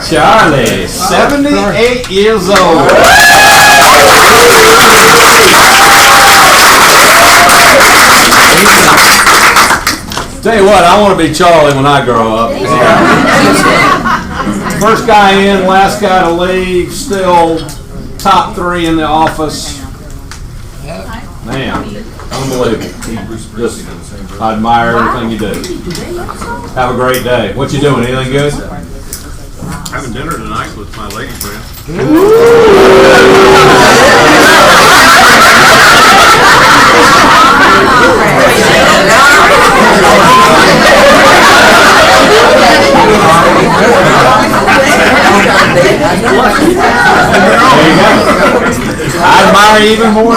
Charlie, 78 years old. Tell you what, I want to be Charlie when I grow up. First guy in, last guy to leave, still top 3 in the office. Man, unbelievable. Just, I admire everything you do. Have a great day. What you doing? Anything good? Having dinner tonight with my lady friend. There you go. I admire you even more.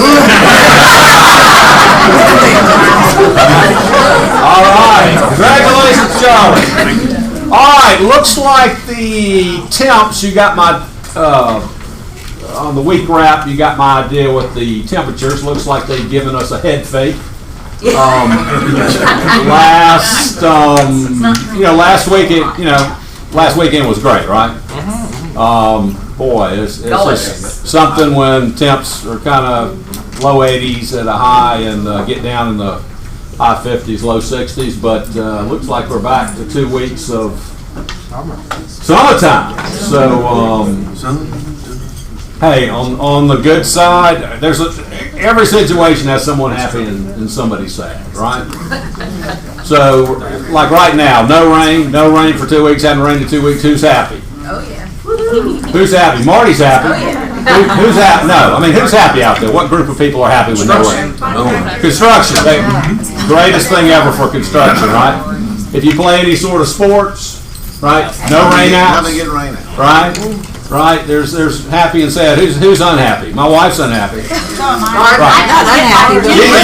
All right. Congratulations, Charlie. All right. Looks like the temps, you got my, on the week wrap, you got my idea with the temperatures. Looks like they've given us a head fake. Last weekend was great, right? Boy, it's just something when temps are kind of low 80s at a high and get down in the high 50s, low 60s, but looks like we're back to 2 weeks of summertime. So, hey, on the good side, every situation has someone happy and somebody sad, right? So, like right now, no rain for 2 weeks, haven't rained in 2 weeks. Who's happy? Oh, yeah. Who's happy? Marty's happy. Oh, yeah. Who's happy? No, I mean, who's happy out there? What group of people are happy with no rain? Construction. Greatest thing ever for construction, right? If you play any sort of sports, right? No rain out. Nothing get rain out. Right? Right? There's happy and sad. Who's unhappy? My wife's unhappy. She's a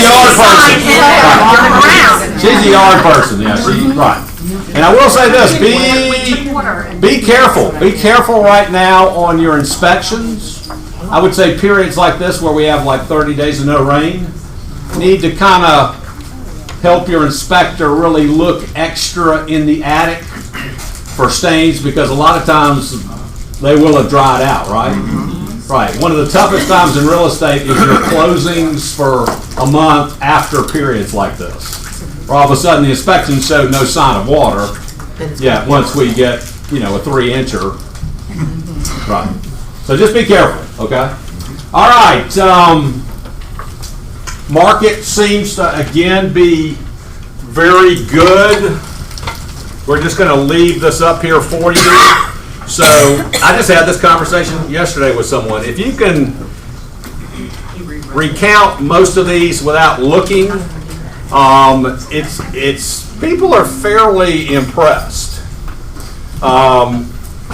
yard person. She's a yard person. Yeah, right. And I will say this, be careful. Be careful right now on your inspections. I would say periods like this where we have like 30 days of no rain, need to kind of help your inspector really look extra in the attic for stains, because a lot of times they will have dried out, right? Right. One of the toughest times in real estate is your closings for a month after periods like this. Or all of a sudden the inspection showed no sign of water. Yeah, once we get, a 3-incher. Right. So just be careful, okay? All right. Market seems to again be very good. We're just going to leave this up here for you. So I just had this conversation yesterday with someone. If you can recount most of these without looking, it's people are fairly impressed.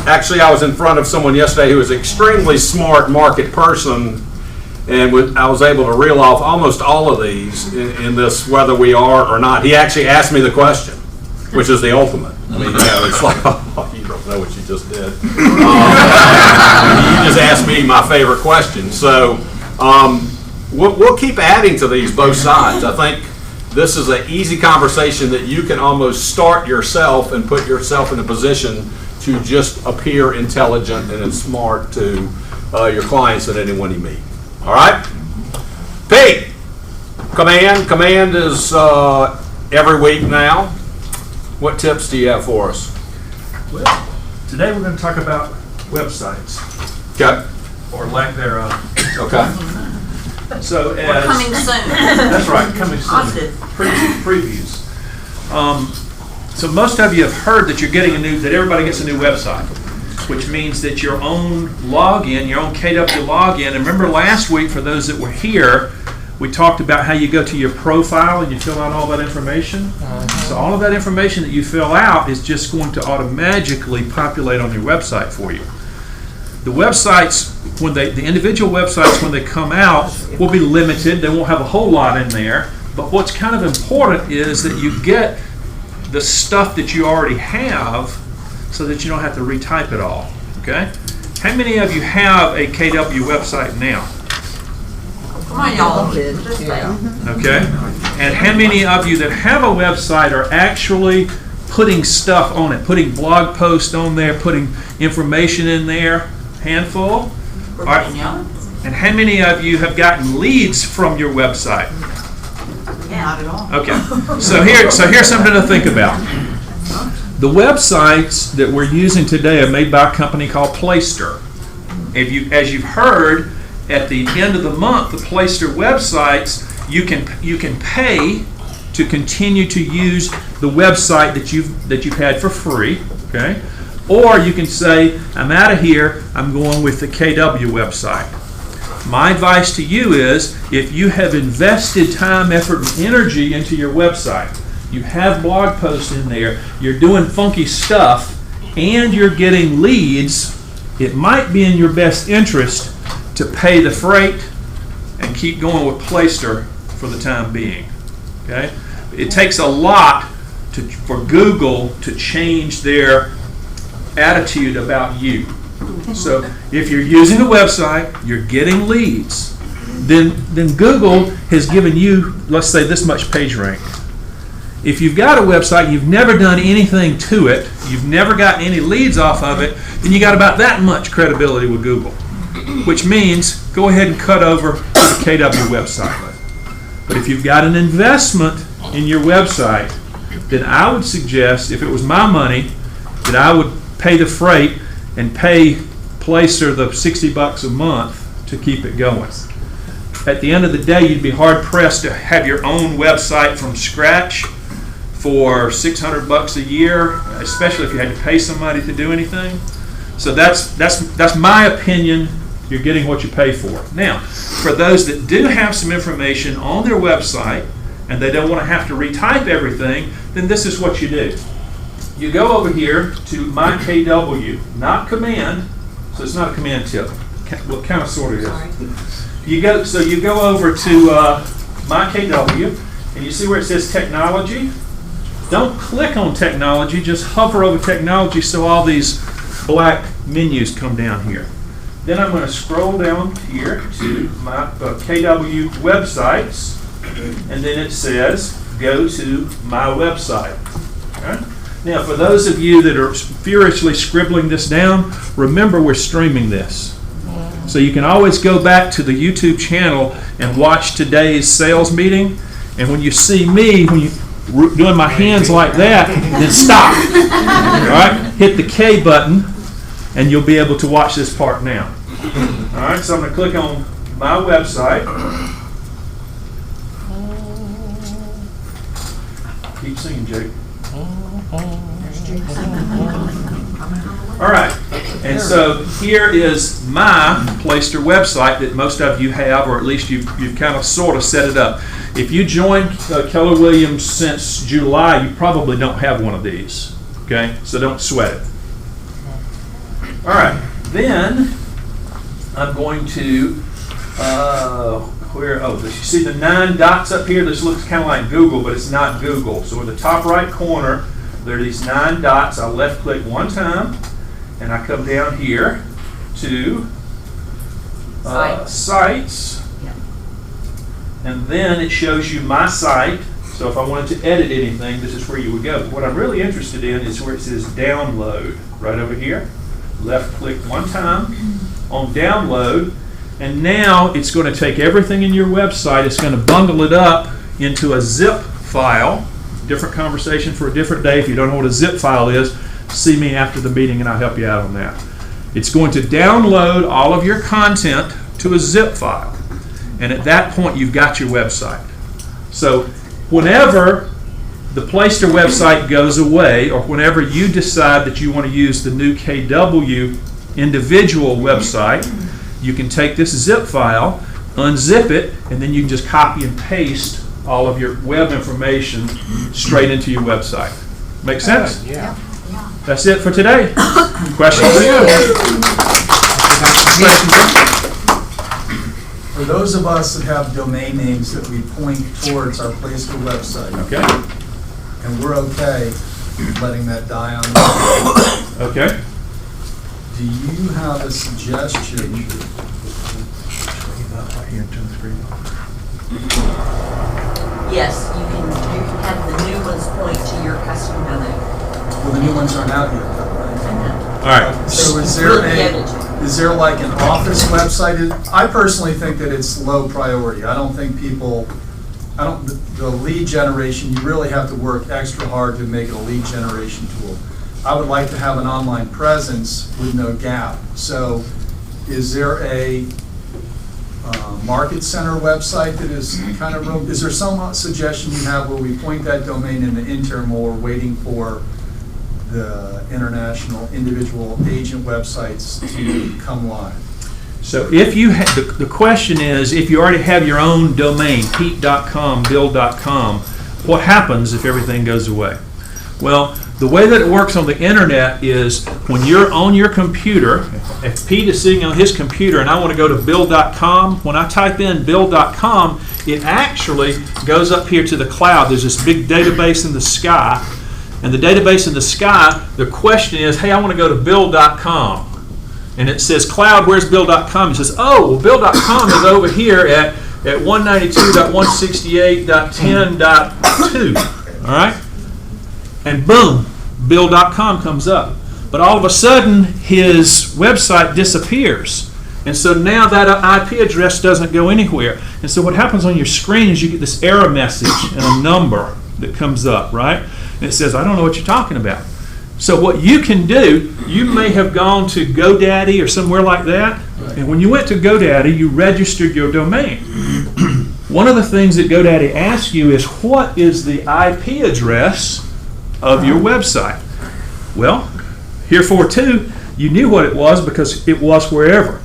Actually, I was in front of someone yesterday who was an extremely smart market person, and I was able to reel off almost all of these in this whether we are or not. He actually asked me the question, which is the ultimate. I mean, it's like, oh, you don't know what you just did. You just asked me my favorite question. So we'll keep adding to these both sides. I think this is an easy conversation that you can almost start yourself and put yourself in a position to just appear intelligent and smart to your clients and anyone you meet. All right? Pete, command is every week now. What tips do you have for us? Well, today we're going to talk about websites. Okay. Or lack thereof. Okay. So We're coming soon. That's right, coming soon. Positive. Previews. So most of you have heard that that everybody gets a new website, which means that your own login, your own KW login, and remember last week for those that were here, we talked about how you go to your profile and you fill out all that information. So all of that information that you fill out is just going to automatically populate on your website for you. The websites, the individual websites, when they come out, will be limited. They won't have a whole lot in there. But what's kind of important is that you get the stuff that you already have so that you don't have to retype it all. Okay? How many of you have a KW website now? Come on, y'all. Okay? And how many of you that have a website are actually putting stuff on it, putting blog posts on there, putting information in there? Handful? We're All right. getting young. And how many of you have gotten leads from your website? Yeah. Not at all. Okay, so here's something to think about. The websites that we're using today are made by a company called Playster. As you've heard, at the end of the month, the Playster websites, you can pay to continue to use the website that you've had for free. Okay, or you can say, I'm out of here. I'm going with the KW website. My advice to you is, if you have invested time, effort, and energy into your website, you have blog posts in there, you're doing funky stuff, and you're getting leads, it might be in your best interest to pay the freight and keep going with Playster for the time being. Okay? It takes a lot for Google to change their attitude about you. So if you're using a website, you're getting leads, then Google has given you, let's say, this much page rank. If you've got a website, you've never done anything to it, you've never gotten any leads off of it, then you got about that much credibility with Google, which means go ahead and cut over to the KW website. But if you've got an investment in your website, then I would suggest, if it was my money, that I would pay the freight and pay Placer the $60 a month to keep it going. At the end of the day, you'd be hard pressed to have your own website from scratch for $600 a year, especially if you had to pay somebody to do anything. So that's my opinion. You're getting what you pay for. Now, for those that do have some information on their website and they don't want to have to retype everything, then this is what you do. You go over here to My KW, not command, so it's not a command tip. Well, kind of sort of is. You go over to My KW, and you see where it says technology. Don't click on technology, just hover over technology so all these black menus come down here. Then I'm going to scroll down here to my KW websites, and then it says go to my website. Okay? Now, for those of you that are furiously scribbling this down, remember we're streaming this. So you can always go back to the YouTube channel and watch today's sales meeting. And when you see me, when you're doing my hands like that, then stop. All right? Hit the K button, and you'll be able to watch this part now. All right? So I'm going to click on my website. Keep singing, Jake. All right, and so here is my Playster website that most of you have, or at least you've kind of sort of set it up. If you joined Keller Williams since July, you probably don't have one of these. Okay, so don't sweat it. All right, then I'm going to you see the 9 dots up here? This looks kind of like Google, but it's not Google. So in the top right corner, there are these 9 dots. I left click one time, and I come down here to sites, and then it shows you my site. So if I wanted to edit anything, this is where you would go. What I'm really interested in is where it says download, right over here. Left click one time on download, and now it's going to take everything in your website, it's going to bundle it up into a zip file. Different conversation for a different day. If you don't know what a zip file is, see me after the meeting and I'll help you out on that. It's going to download all of your content to a zip file, and at that point you've got your website. So whenever the Playster website goes away, or whenever you decide that you want to use the new KW individual website, you can take this zip file, unzip it, and then you can just copy and paste all of your web information straight into your website. Make sense? Yeah. That's it for today. Questions? For those of us that have domain names that we point towards our Playster website, Okay. and we're okay letting that die on the Okay. do you have a suggestion? Yes, you can have the new ones point to your custom domain. Well, the new ones aren't out yet, though, right? All right. So is there like an office website? I personally think that it's low priority. I don't think people, the lead generation, you really have to work extra hard to make it a lead generation tool. I would like to have an online presence with no gap. So is there a market center website that is kind of, is there some suggestion you have where we point that domain in the interim while we're waiting for the international individual agent websites to come live? So if you the question is, if you already have your own domain, pete.com, bill.com, what happens if everything goes away? Well, the way that it works on the internet is when you're on your computer, if Pete is sitting on his computer and I want to go to bill.com, when I type in bill.com, it actually goes up here to the cloud. There's this big database in the sky, and the database in the sky, the question is, hey, I want to go to bill.com. And it says, cloud, where's bill.com? It says, oh, well, bill.com is over here at 192.168.10.2. All right? And boom, bill.com comes up. But all of a sudden, his website disappears. And so now that IP address doesn't go anywhere. And so what happens on your screen is you get this error message and a number that comes up, right? And it says, I don't know what you're talking about. So what you can do, you may have gone to GoDaddy or somewhere like that, and when you went to GoDaddy, you registered your domain. One of the things that GoDaddy asks you is, what is the IP address of your website? Well, heretofore too, you knew what it was because it was wherever.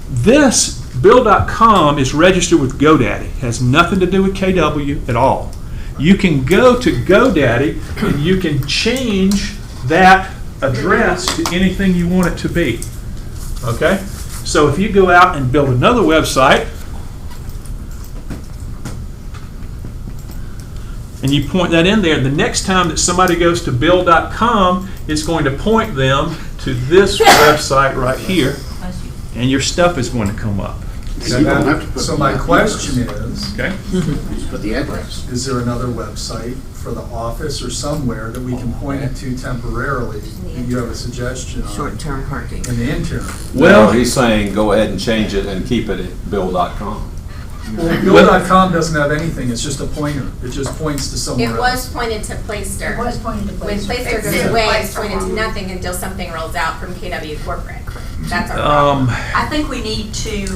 This bill.com is registered with GoDaddy. It has nothing to do with KW at all. You can go to GoDaddy and you can change that address to anything you want it to be. Okay? So if you go out and build another website and you point that in there, the next time that somebody goes to bill.com, it's going to point them to this website right here, and your stuff is going to come up. So my question is, Okay? Just put the address. is there another website for the office or somewhere that we can point it to temporarily? Do you have a suggestion on Short-term parking. in the interim? Well, he's saying go ahead and change it and keep it at bill.com. Well, Bill.com doesn't have anything, it's just a pointer. It just points to somewhere It else. was pointed to Playster. It was pointed to When Playster. Playster It's goes in away, Playster it's pointed to form. nothing until something rolls out from KW Corporate. That's our problem. I think we need to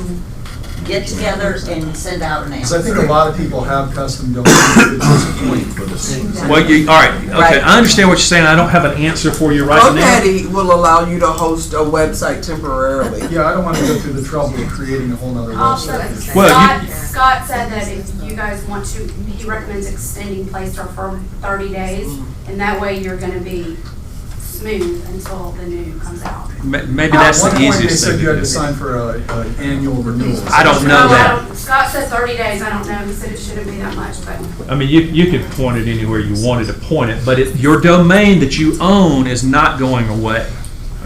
get together and send out an Because I answer. think a lot of people have custom domains that just point for this. Well, all right, okay, I understand what you're saying. I don't have an answer for you right now. GoDaddy will allow you to host a website temporarily. Yeah, I don't want to go through the trouble of creating a whole nother Also, website. Well, Scott said that if you guys want to, he recommends extending Playster for 30 days, and that way you're gonna be smooth until the new comes out. Maybe that's At the one point, they easiest said thing you to had to do. sign for an annual renewal. I don't know that. Scott said 30 days, I don't know, he said it shouldn't be that much, but. I mean, you could point it anywhere you wanted to point it, but your domain that you own is not going away,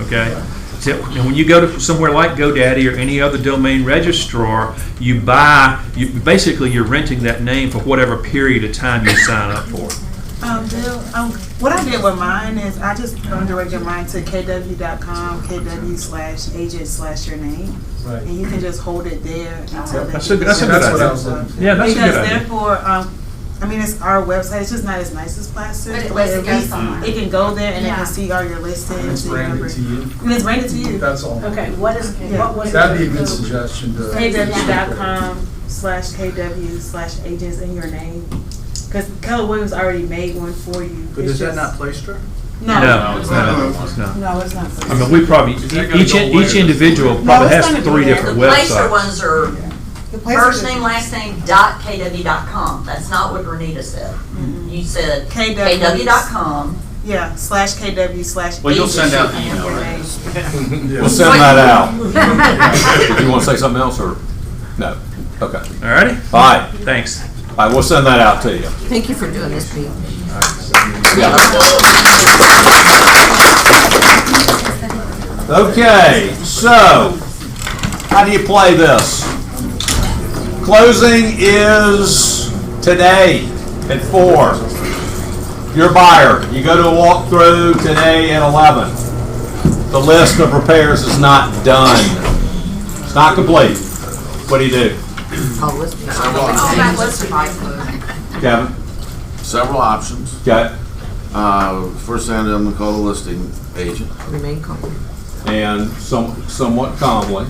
okay? So, and when you go to somewhere like GoDaddy or any other domain registrar, basically you're renting that name for whatever period of time you sign up for. Bill, what I did with mine is I just directed mine to kw.com, kw/agent/your name. Right. And you can just hold it there until they That's a good That's what I idea. was looking for. Yeah, that's a good Because idea. therefore, I mean, it's our website, it's just not as nice as Plaster. But at least it goes on. It can go there and it Yeah. can see all your listings. And it's and branded number- to you. And it's branded to you. That's all. Okay, what was That'd be a good suggestion to. kw.com/agents in your name. Because Keller Williams already made one for you. But It's is that just- not Playster? No. No, it's not. No, it's not. I mean, we probably, each individual probably it's has gonna be 3 there. different The Placer websites. ones are The Placer first is- name, last name, .kw.com. That's not what Renita said. You said KW. kw.com. Yeah, /KW/. Well, you'll send out the agent in email, your right? name. We'll send that out. You want to say something else or? No? Okay. All righty? All right. Thanks. All right, we'll send that out to you. Thank you for doing this, Pete. Okay, so how do you play this? Closing is today at 4. you're a buyer. You go to a walkthrough today at 11. The list of repairs is not done. It's not complete. What do you do? Kevin? Several options. Okay. First thing I'm going to call the listing agent. Remain calm. And somewhat calmly.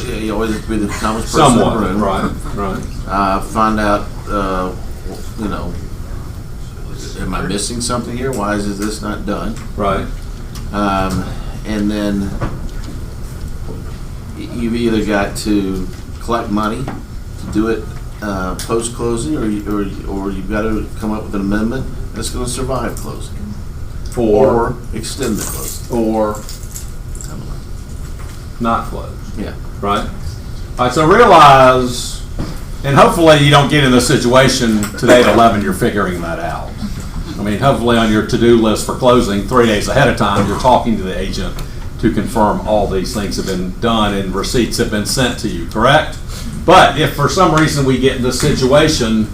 Yeah, you always have to be the calmest person in the Somewhat, room. right. Find out, you know, am I missing something here? Why is this not done? Right. And then you've either got to collect money to do it post-closing, or you've got to come up with an amendment that's going to survive closing. Or extend the closing. Or not close. Yeah. Right? All right, so realize, and hopefully you don't get in this situation today at 11, you're figuring that out. I mean, hopefully on your to-do list for closing 3 days ahead of time, you're talking to the agent to confirm all these things have been done and receipts have been sent to you, correct? But if for some reason we get in this situation,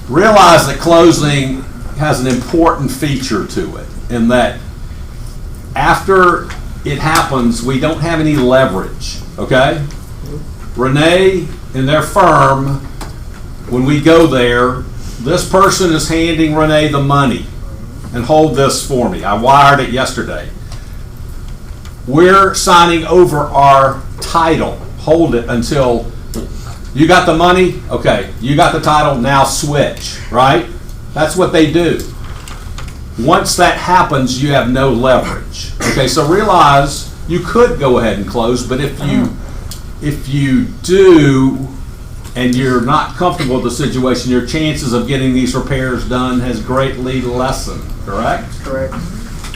realize that closing has an important feature to it in that after it happens, we don't have any leverage, okay? Renee and their firm, when we go there, this person is handing Renee the money and hold this for me. I wired it yesterday. We're signing over our title. Hold it until you got the money. Okay, you got the title, now switch, right? That's what they do. Once that happens, you have no leverage. Okay, so realize you could go ahead and close, but if you do and you're not comfortable with the situation, your chances of getting these repairs done has greatly lessened, correct? Correct.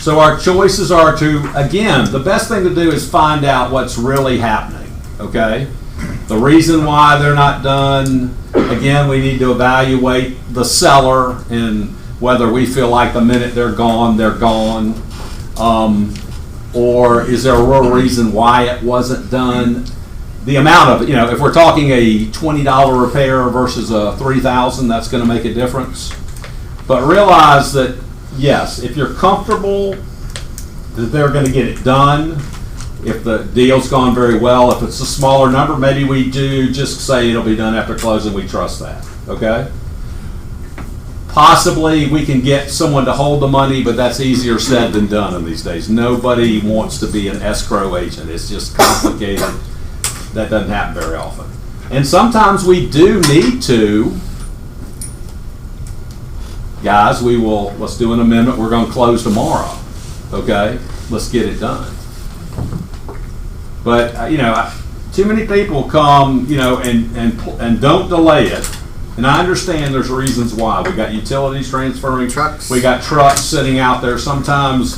So our choices are to, again, the best thing to do is find out what's really happening, okay? The reason why they're not done, again, we need to evaluate the seller and whether we feel like the minute they're gone, they're gone. Or is there a real reason why it wasn't done? The amount of it, if we're talking a $20 repair versus a $3,000, that's going to make a difference. But realize that, yes, if you're comfortable that they're going to get it done, if the deal's gone very well, if it's a smaller number, maybe we do just say it'll be done after closing. We trust that, okay? Possibly we can get someone to hold the money, but that's easier said than done in these days. Nobody wants to be an escrow agent. It's just complicated. That doesn't happen very often. And sometimes we do need to, guys, let's do an amendment. We're going to close tomorrow, okay? Let's get it done. But, too many people come, and don't delay it. And I understand there's reasons why. We got utilities transferring. Trucks. We got trucks sitting out there, sometimes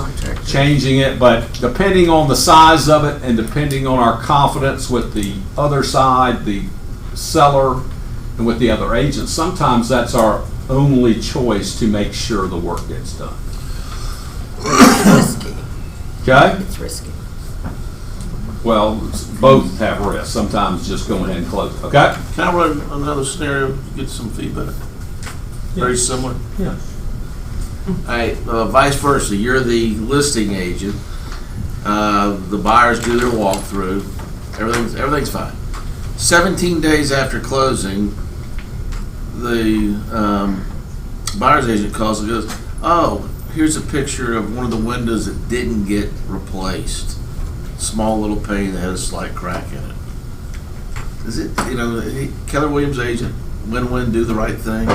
changing it. But depending on the size of it and depending on our confidence with the other side, the seller, and with the other agents, sometimes that's our only choice to make sure the work gets done. It's risky. Okay? It's risky. Well, both have risks. Sometimes just go ahead and close it. Okay? Can I run another scenario to get some feedback? Very similar. Yeah. All right, vice versa. You're the listing agent. The buyers do their walkthrough. Everything's fine. 17 days after closing, the buyer's agent calls and goes, "Oh, here's a picture of one of the windows that didn't get replaced. Small little pane that had a slight crack in it." Is it, Keller Williams agent, win-win, do the right thing?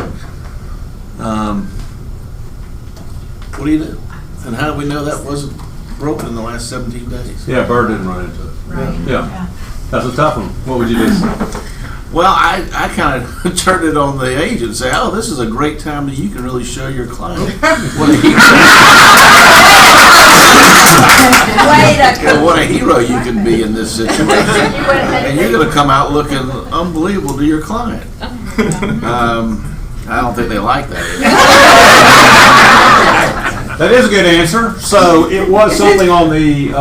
What do you do? And how do we know that wasn't broken in the last 17 days? Yeah, Bird didn't run into it. Right. Yeah. That's a tough one. What would you do? Well, I kind of turned it on the agent and say, "Oh, this is a great time that you can really show your client what a hero you can be in this situation. And you're going to come out looking unbelievable to your client." I don't think they like that. That is a good answer. So it was something on the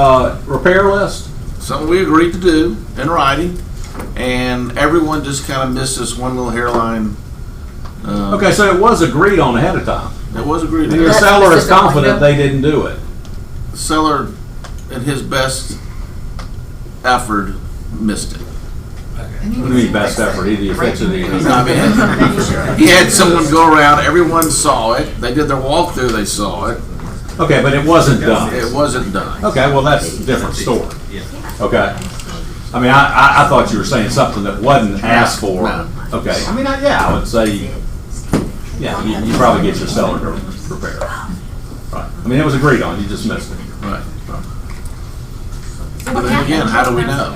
repair list? Something we agreed to do in writing, and everyone just kind of missed this one little hairline. Okay, so it was agreed on ahead of time. It was agreed And your to. seller is confident they didn't do it. The seller, in his best effort, missed it. What do you mean best effort? Either you fix it or you I don't. mean, he had someone go around, everyone saw it, they did their walkthrough, they saw it, Okay, but it wasn't done. it wasn't done. Okay, well, that's a different story. Okay. I mean, I thought you were saying something that wasn't asked for. No. Okay, I mean, I would say, yeah, you probably get your seller to prepare. Right. I mean, it was agreed on, you just missed it. Right. But then again, how do we know?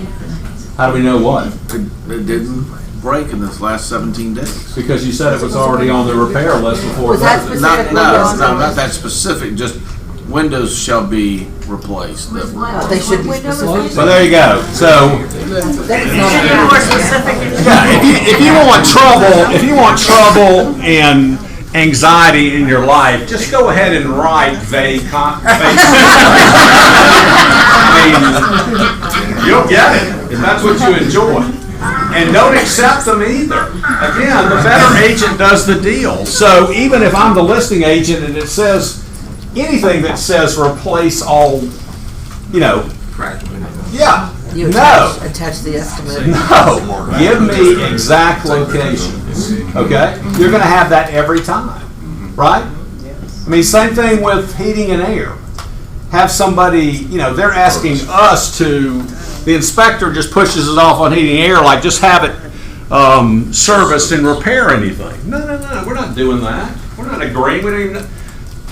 How do we know what? It didn't break in this last 17 days. Because you said it was already on the repair list before. Was that it was. Not, no, not that specific, just windows shall be replaced. They should be specific. Well, there you go. So, yeah, if you want trouble and anxiety in your life, just go ahead and write vague. I mean, you'll get it if that's what you enjoy. And don't accept them either. Again, the better agent does the deal. So even if I'm the listing agent and it says anything that says replace all, yeah, You no. attach the estimate. No, give me exact locations, okay? You're gonna have that every time, right? I mean, same thing with heating and air. Have somebody, they're asking us to, the inspector just pushes it off on heating and air, like just have it serviced and repair anything. No, we're not doing that. We're not agreeing with even.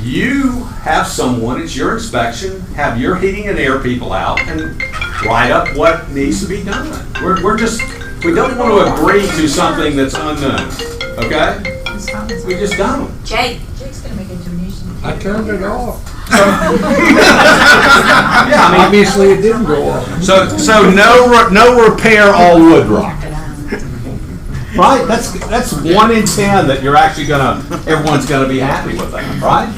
You have someone, it's your inspection, have your heating and air people out and write up what needs to be done. We don't want to agree to something that's unknown, okay? We just don't. Jake's gonna make a donation. I turned it off. Yeah, I mean, Obviously, it didn't go off. so no repair, all wood rock. Right? That's 1 in 10 that you're actually everyone's gonna be happy with that, right?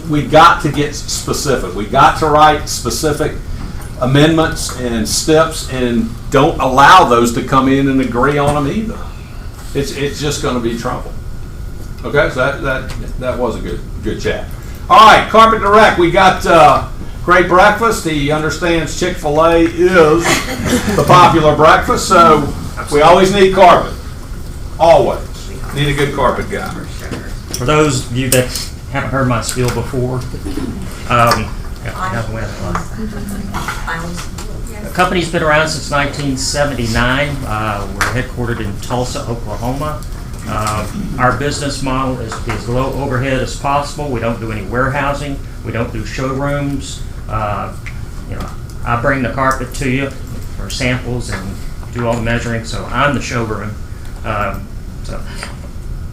We got to get specific. We got to write specific amendments and steps, and don't allow those to come in and agree on them either. It's just gonna be trouble. Okay, so that was a good chat. All right, Carpet Direct, we got great breakfast. He understands Chick-fil-A is the popular breakfast, so we always need carpet. Always. Need a good carpet guy. For those of you that haven't heard my spiel before, the company's been around since 1979. We're headquartered in Tulsa, Oklahoma. Our business model is low overhead as possible. We don't do any warehousing. We don't do showrooms. I bring the carpet to you for samples and do all the measuring, so I'm the showroom. So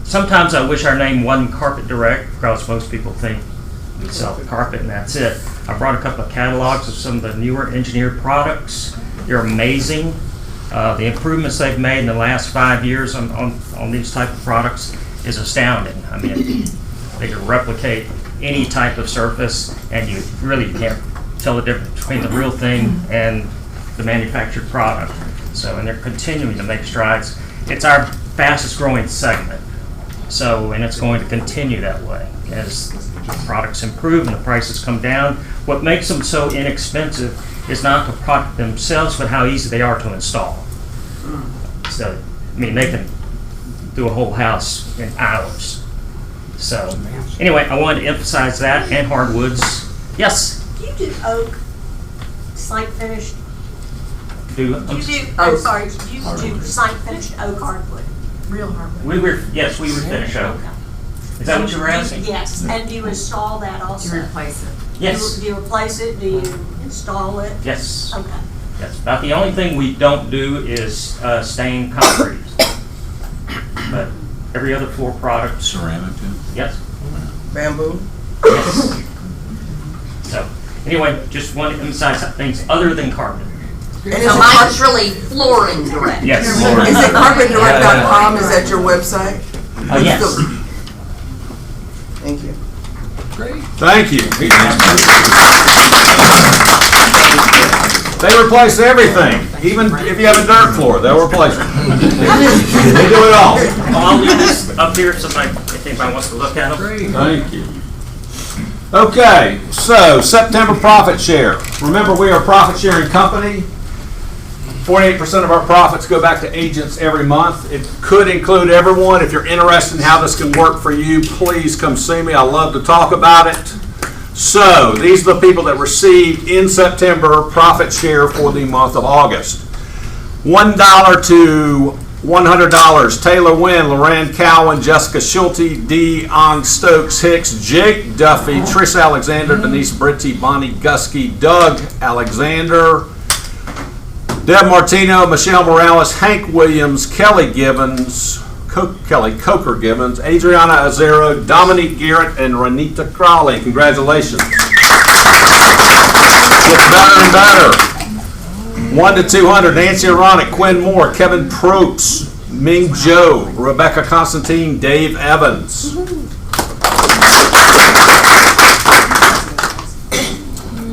sometimes I wish our name wasn't Carpet Direct, because most people think we sell the carpet and that's it. I brought a couple of catalogs of some of the newer engineered products. They're amazing. The improvements they've made in the last 5 years on these type of products is astounding. I mean, they can replicate any type of surface, and you really can't tell the difference between the real thing and the manufactured product. So, and they're continuing to make strides. It's our fastest growing segment. So, and it's going to continue that way as the products improve and the prices come down. What makes them so inexpensive is not the product themselves, but how easy they are to install. So, I mean, they can do a whole house in hours. So, anyway, I wanted to emphasize that, and hardwoods. Yes? Do you do oak, site finished? Do Do you do site finished oak hardwood, real hardwood? Yes, we refinish oak. Is that what you were asking? Yes, and do you install that also? To replace it. Yes. Do you replace it, do you install it? Yes. Okay. Yes. About the only thing we don't do is stain concrete. But every other floor product. Ceramic too? Yes. Bamboo. Yes. So, anyway, just want to emphasize things other than carpet. And So mine's really flooring direct. Yes. Is it carpetdirect.com? Is that your website? Yes. Thank you. Thank you. They replace everything, even if you have a dirt floor, they'll replace it. They do it all. I'll leave this up here so if if anybody wants to look at them. Thank you. Okay, so September profit share. Remember, we are a profit sharing company. 48% of our profits go back to agents every month. It could include everyone. If you're interested in how this can work for you, please come see me. I love to talk about it. So these are the people that received in September profit share for the month of August. $1 to $100. Taylor Wynn, Loran Cowan, Jessica Schulte, Dion Stokes Hicks, Jake Duffy, Trish Alexander, Denise Britty, Bonnie Gusky, Doug Alexander, Deb Martino, Michelle Morales, Hank Williams, Kelly Gibbons, Kelly Coker Gibbons, Adriana Azero, Dominique Garrett, and Renita Crowley. Congratulations. Gets better and better. 1 to 200, Nancy Aronic, Quinn Moore, Kevin Probst, Ming Zhou, Rebecca Constantine, Dave Evans.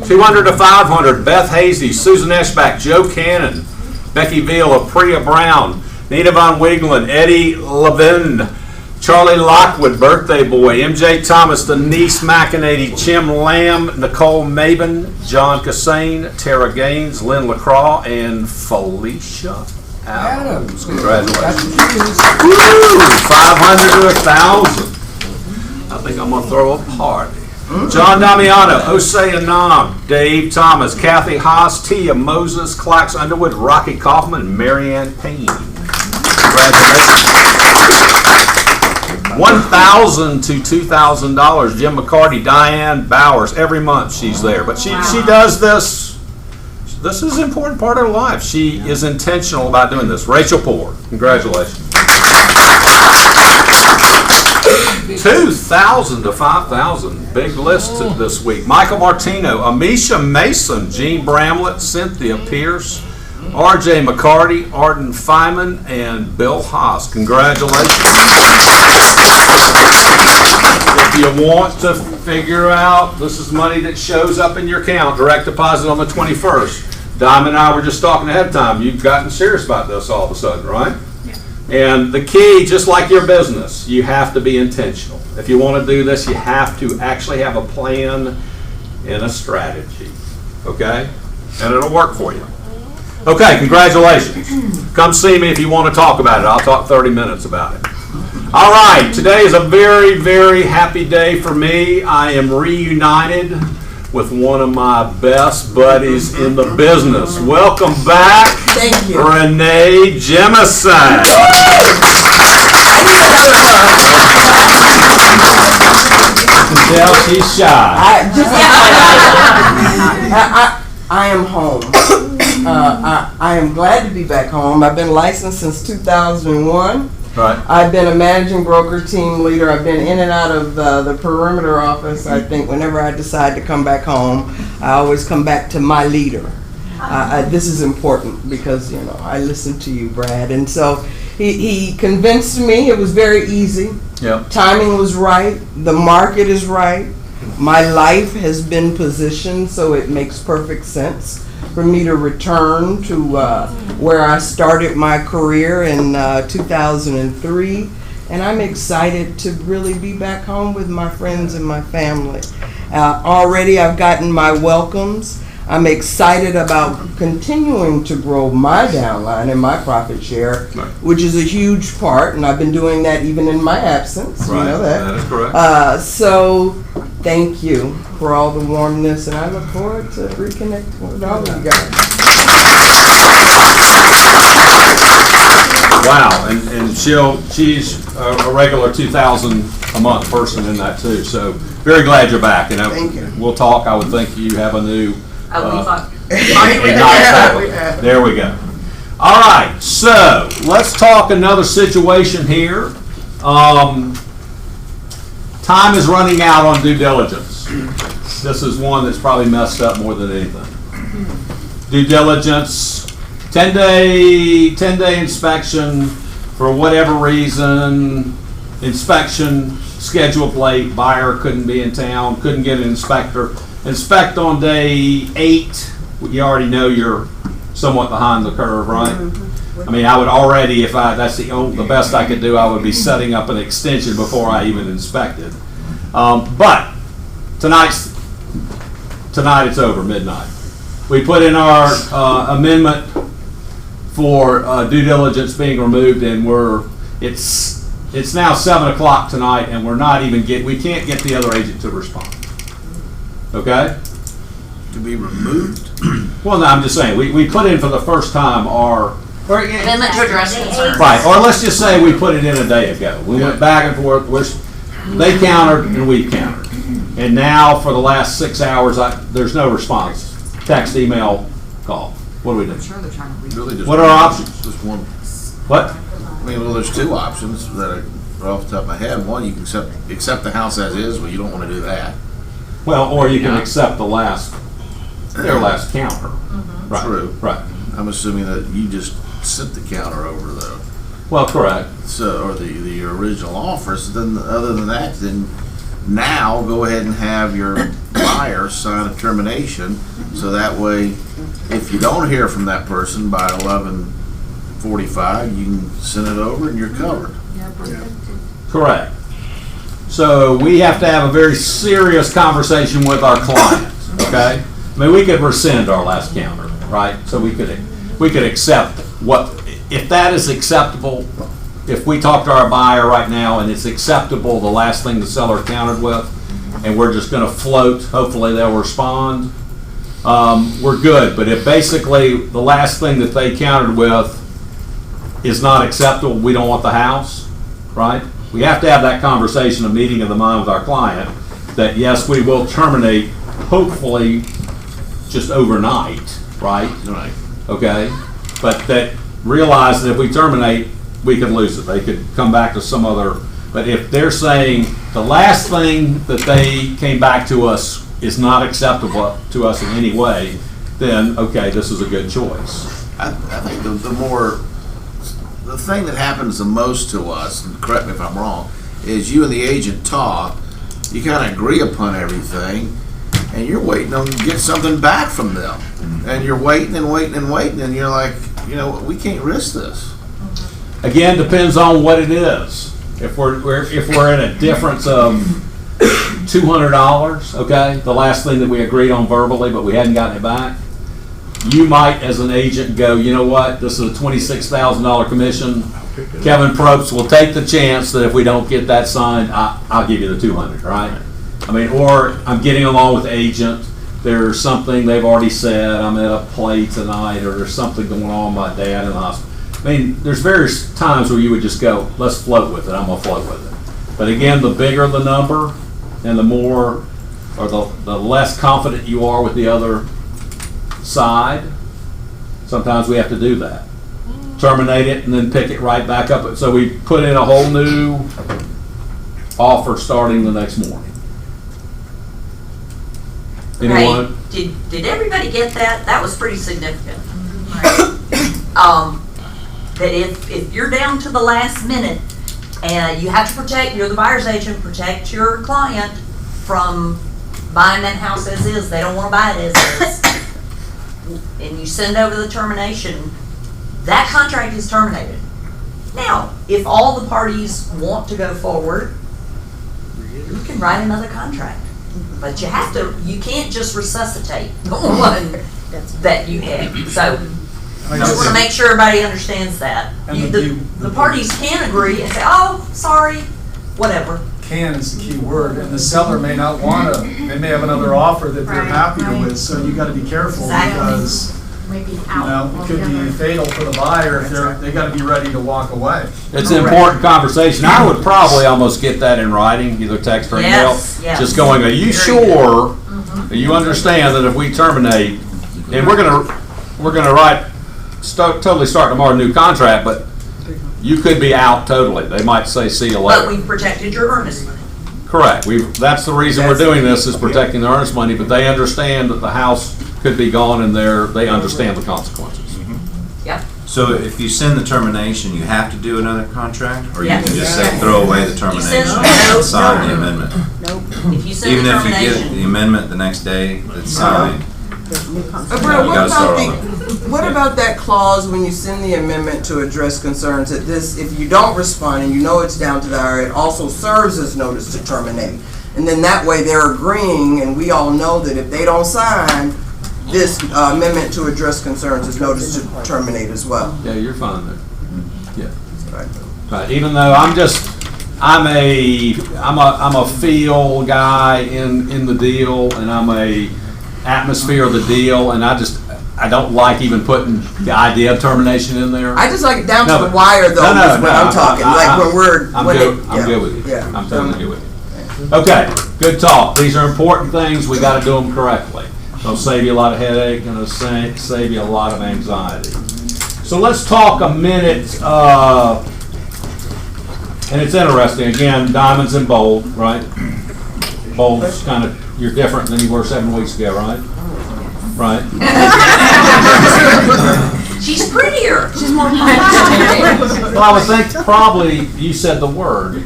200 to 500, Beth Hazy, Susan Eschbach, Joe Cannon, Becky Veal, Priya Brown, Nina Von Wigglin, Eddie Levin, Charlie Lockwood, Birthday Boy, MJ Thomas, Denise McInady, Jim Lamb, Nicole Mabin, John Cassane, Tara Gaines, Lynn LaCroix, and Felicia Adams. Congratulations. Woo! 500 to 1,000. I think I'm going to throw a party. John Damiano, Osei Anam, Dave Thomas, Kathy Haas, Tia Moses, Clax Underwood, Rocky Kaufman, Marianne Payne. Congratulations. $1,000 to $2,000. Jim McCarty, Diane Bowers. Every month she's there, but she does this. This is an important part of her life. She is intentional about doing this. Rachel Poor. Congratulations. 2,000 to 5,000. Big list this week. Michael Martino, Amisha Mason, Jean Bramlett, Cynthia Pierce, R.J. McCarty, Arden Feynman, and Bill Haas. Congratulations. If you want to figure out, this is money that shows up in your account, direct deposit on the 21st. Diamond and I were just talking ahead of time. You've gotten serious about this all of a sudden, right? And the key, just like your business, you have to be intentional. If you want to do this, you have to actually have a plan and a strategy, okay? And it'll work for you. Okay, congratulations. Come see me if you want to talk about it. I'll talk 30 minutes about it. All right, today is a very, very happy day for me. I am reunited with one of my best buddies in the business. Welcome back, Thank you. Renee Jemison. You can tell she's shy. I am home. I am glad to be back home. I've been licensed since 2001. Right. I've been a managing broker, team leader. I've been in and out of the perimeter office. I think whenever I decide to come back home, I always come back to my leader. This is important because, you know, I listened to you, Brad. And so he convinced me. It was very easy. Yep. Timing was right. The market is right. My life has been positioned, so it makes perfect sense for me to return to where I started my career in 2003, and I'm excited to really be back home with my friends and my family. Already I've gotten my welcomes. I'm excited about continuing to grow my downline and my profit share, which is a huge part, and I've been doing that even in my absence. Right. You know that. That is correct. So thank you for all the warmness, and I look forward to reconnecting with all of you guys. Wow, and she's a regular 2,000 a month person in that too. So very glad you're back. And Thank you. We'll talk. I would think you have a new. Yeah. There we go. All right, so let's talk another situation here. Time is running out on due diligence. This is one that's probably messed up more than anything. Due diligence, 10-day inspection for whatever reason, inspection scheduled late, buyer couldn't be in town, couldn't get an inspector. Inspect on day 8, you already know you're somewhat behind the curve, right? I mean, I would already, that's the best I could do, I would be setting up an extension before I even inspected. But tonight it's over, midnight. We put in our amendment for due diligence being removed, and it's now 7 o'clock tonight, and we can't get the other agent to respond. Okay? To be removed? Well, no, I'm just saying, we put in for the first time our. Amendment to address concerns. Right, or let's just say we put it in a day ago. We went back and forth, they countered and we countered. And now for the last 6 hours, there's no response. Text, email, call. What do we do? Really just What are our options? Just one. What? I mean, well, there's two options that are off the top of my head. One, you can accept the house as is, well, you don't want to do that. Well, or you can accept their last counter. Right. True. Right. I'm assuming that you just sent the counter over though. Well, correct. So, or the original offer. So then, other than that, then now go ahead and have your buyer sign a termination. So that way, if you don't hear from that person by 11:45, you can send it over and you're covered. Correct. So we have to have a very serious conversation with our client, okay? I mean, we could rescind our last counter, right? So we could accept if that is acceptable, if we talk to our buyer right now and it's acceptable, the last thing the seller countered with, and we're just gonna float, hopefully they'll respond, we're good. But if basically the last thing that they countered with is not acceptable, we don't want the house, right? We have to have that conversation, a meeting of the mind with our client, that yes, we will terminate, hopefully just overnight, right? Right. Okay? But that realize that if we terminate, we could lose it. They could come back to some other, but if they're saying the last thing that they came back to us is not acceptable to us in any way, then okay, this is a good choice. I think the thing that happens the most to us, and correct me if I'm wrong, is you and the agent talk, you kind of agree upon everything, and you're waiting to get something back from them. And you're waiting and waiting and waiting, and you're like, we can't risk this. Again, depends on what it is. If we're in a difference of $200, okay, the last thing that we agreed on verbally, but we hadn't gotten it back, you might, as an agent, go, you know what, this is a $26,000 commission. Kevin Probst will take the chance that if we don't get that signed, I'll give you the $200, right? I mean, or I'm getting along with the agent. There's something they've already said. I'm at a play tonight, or there's something going on with my dad in the hospital. I mean, there's various times where you would just go, let's float with it. I'm gonna float with it. But again, the bigger the number, and the more, or the less confident you are with the other side, sometimes we have to do that. Terminate it and then pick it right back up. So we put in a whole new offer starting the next morning. Anyone? Right. Did everybody get that? That was pretty significant. That if you're down to the last minute and you have to you're the buyer's agent, protect your client from buying that house as is. They don't want to buy it as is. And you send over the termination, that contract is terminated. Now, if all the parties want to go forward, you can write another contract. But you can't just resuscitate the one that you had. So, I just want to make sure everybody understands that. The parties can agree and say, oh, sorry, whatever. Can is the key word, and the seller may not want to, they may have another offer that they're happier with, so you got to be careful because it could be fatal for the buyer if they got to be ready to walk away. It's an important conversation. I would probably almost get that in writing, either text or email. Yes. Just going, are you sure? You understand that if we terminate, and we're gonna totally start tomorrow a new contract, but you could be out totally. They might say, see you later. But we've protected your earnest money. Correct. That's the reason we're doing this, is protecting the earnest money, but they understand that the house could be gone and they understand the consequences. Yep. So if you send the termination, you have to do another contract? Or you Yes. can just say, throw away the termination No. and sign the amendment? If you send Even the if you termination. get the amendment the next day, it's signed, Bro, gotta start what about that clause when you send the amendment to address concerns that this, if you don't respond and you know it's down to the hour, it also serves as notice to terminate? And then that way they're agreeing, and we all know that if they don't sign, this amendment to address concerns is notice to terminate as well. Yeah, you're fine there. Yeah. Right. Even though I'm a feel guy in the deal, and I'm a atmosphere of the deal, and I don't like even putting the idea of termination in there. I just like it down No, to the but- wire though, No, is what I'm talking, like when we're. I'm when good. it- I'm yeah. good with you. Yeah. I'm totally good with you. Okay, good talk. These are important things. We got to do them correctly. They'll save you a lot of headache and it'll save you a lot of anxiety. So let's talk a minute. And it's interesting. Again, diamonds in bold, right? Bold's kind of, you're different than you were 7 weeks ago, right? Right. She's prettier. She's more Well, I would think probably you said the word.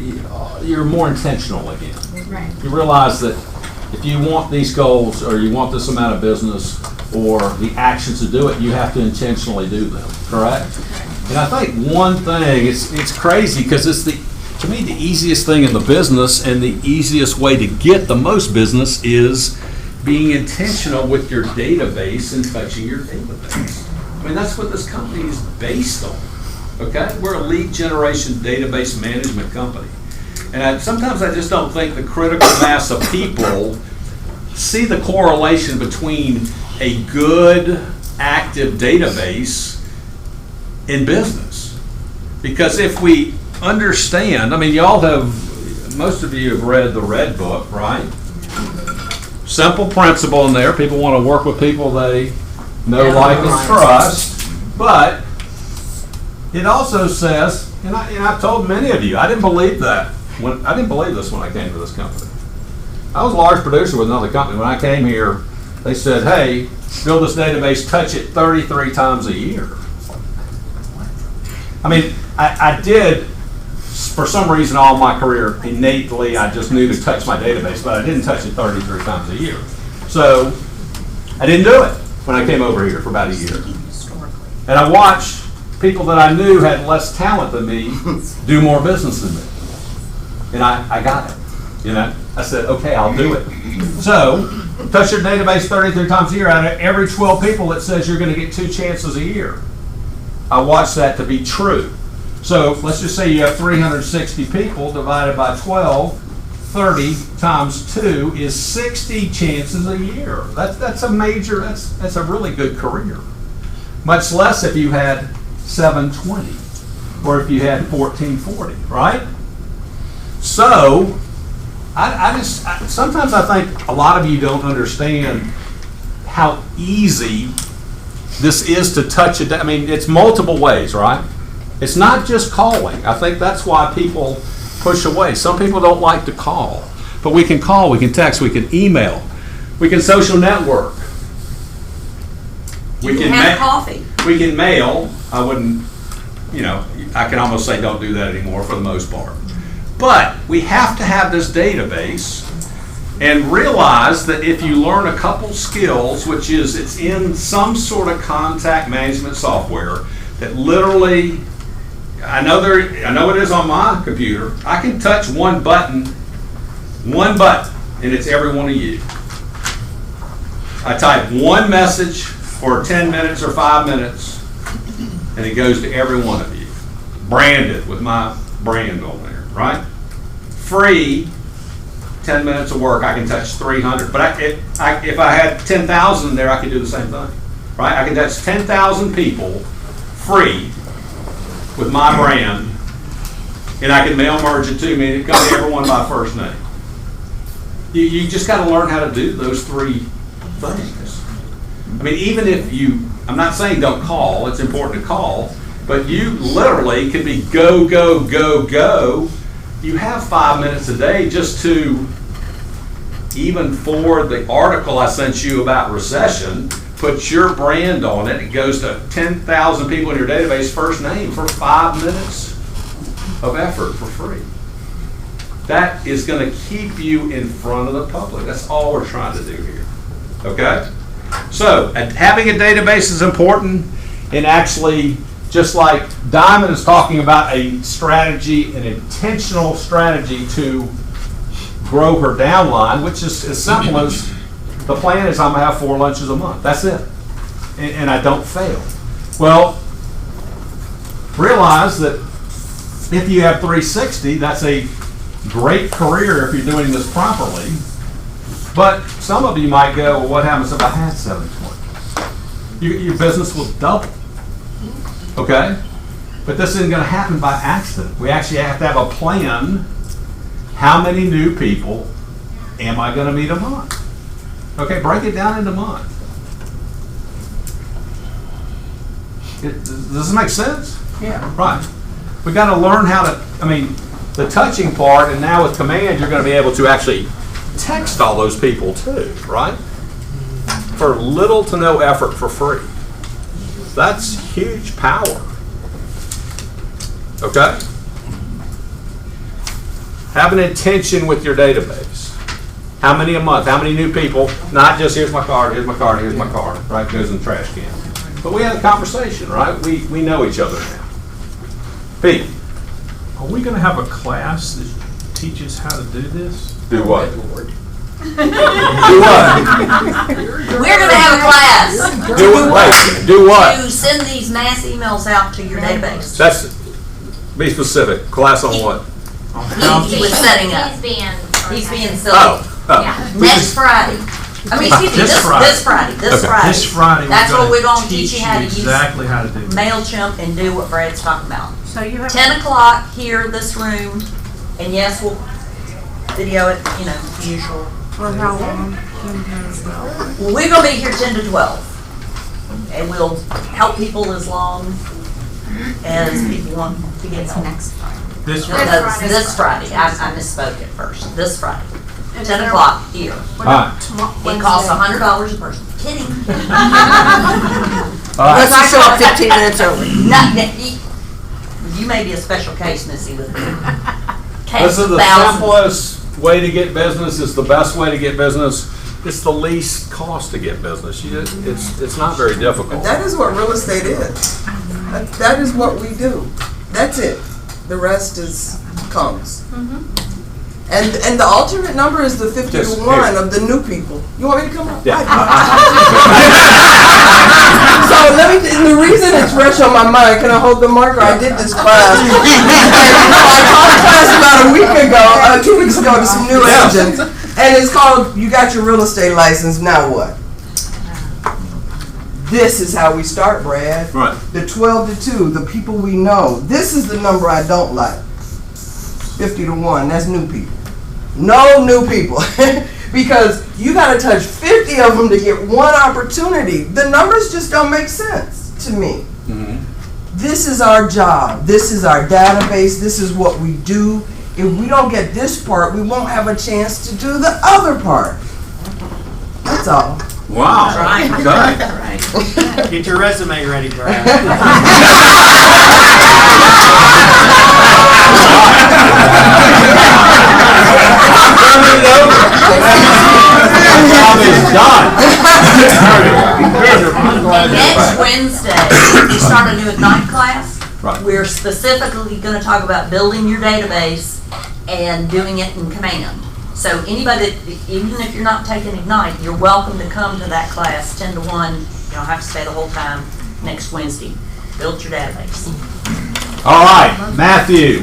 You're more intentional again. Right. You realize that if you want these goals or you want this amount of business or the actions to do it, you have to intentionally do them, correct? And I think one thing, it's crazy because it's to me, the easiest thing in the business and the easiest way to get the most business is being intentional with your database and touching your database. I mean, that's what this company is based on, okay? We're a lead generation database management company. And sometimes I just don't think the critical mass of people see the correlation between a good, active database in business. Because if we understand, I mean, most of you have read the Red Book, right? Simple principle in there. People want to work with people they know, like, and trust. But it also says, and I've told many of you, I didn't believe that. I didn't believe this when I came to this company. I was a large producer with another company. When I came here, they said, hey, build this database, touch it 33 times a year. I mean, I did, for some reason, all my career, innately, I just knew to touch my database, but I didn't touch it 33 times a year. So I didn't do it when I came over here for about a year. And I watched people that I knew had less talent than me do more business than me. And I got it, you know. I said, okay, I'll do it. So, touch your database 33 times a year. Out of every 12 people, it says you're going to get 2 chances a year. I watched that to be true. So, let's just say you have 360 people divided by 12. 30 times 2 is 60 chances a year. That's a major, that's a really good career. Much less if you had 720 or if you had 1440, right? So, sometimes I think a lot of you don't understand how easy this is to touch it. I mean, it's multiple ways, right? It's not just calling. I think that's why people push away. Some people don't like to call, but we can call, we can text, we can email, we can social network. You can have coffee. We can mail. I wouldn't, I can almost say don't do that anymore for the most part. But we have to have this database and realize that if you learn a couple skills, which is it's in some sort of contact management software that literally, I know it is on my computer. I can touch one button, and it's every one of you. I type one message for 10 minutes or 5 minutes, and it goes to every one of you, branded with my brand on there, right? Free, 10 minutes of work, I can touch 300. But if I had 10,000 there, I could do the same thing, right? I can touch 10,000 people free with my brand, and I can mail merge it to me, and it comes to everyone by first name. You just got to learn how to do those 3 things. I mean, even if I'm not saying don't call, it's important to call, but you literally can be go, go, go, go. You have 5 minutes a day just to, even for the article I sent you about recession, put your brand on it. It goes to 10,000 people in your database, first name, for 5 minutes of effort for free. That is going to keep you in front of the public. That's all we're trying to do here. Okay? So, having a database is important, and actually, just like Diamond is talking about a strategy, an intentional strategy to grow her downline, which is as simple as the plan is I'm gonna have 4 lunches a month. That's it. And I don't fail. Well, realize that if you have 360, that's a great career if you're doing this properly. But some of you might go, well, what happens if I had 720? Your business will double. Okay? But this isn't going to happen by accident. We actually have to have a plan. How many new people am I going to meet a month? Okay, break it down into months. Does this make sense? Yeah. Right. We got to learn how to, the touching part, and now with command, you're going to be able to actually text all those people too, right? For little to no effort for free. That's huge power. Okay? Have an intention with your database. How many a month? How many new people? Not just here's my card, here's my card, here's my card, right? Goes in the trash can. But we had a conversation, right? We know each other now. Pete. Are we going to have a class that teaches how to do this? Do what? We're gonna have a class. Do what? To send these mass emails out to your database. That's, be specific. Class on what? He was setting up. He's being silly. Oh. Next Friday. Excuse me, this Friday. This Friday. That's what we're gonna teach you how to use exactly how to do it. MailChimp and do what Brad's talking about. So you have 10 o'clock here, this room, and yes, we'll video it, usual. for how long? Well, we're gonna be here 10 to 12. And we'll help people as long as people want to get home. Next Friday. This This Friday. I misspoke at first. This Friday. 10 o'clock here. It costs $100 a person. Kidding. Unless I show up 15 minutes early. You may be a special case, Missy, with me. This is the simplest way to get business. It's the best way to get business. It's the least cost to get business. It's not very difficult. That is what real estate is. That is what we do. That's it. The rest comes. And the alternate number is the 50 to 1 of the new people. You want me to come up? Yeah. So the reason it's fresh on my mind, can I hold the marker? I did this class. I taught a class about a week ago, 2 weeks ago, to some new agents. And it's called, you got your real estate license, now what? This is how we start, Brad. Right. The 12 to 2, the people we know. This is the number I don't like. 50 to 1, that's new people. No new people. Because you got to touch 50 of them to get one opportunity. The numbers just don't make sense to me. This is our job. This is our database. This is what we do. If we don't get this part, we won't have a chance to do the other part. That's all. Wow. Right. Good. Get your resume ready, Brad. Job is done. Next Wednesday, we start a new Ignite class. Right. We're specifically going to talk about building your database and doing it in command. So anybody, even if you're not taking Ignite, you're welcome to come to that class 10 to 1. You don't have to stay the whole time next Wednesday. Build your database. All right, Matthew,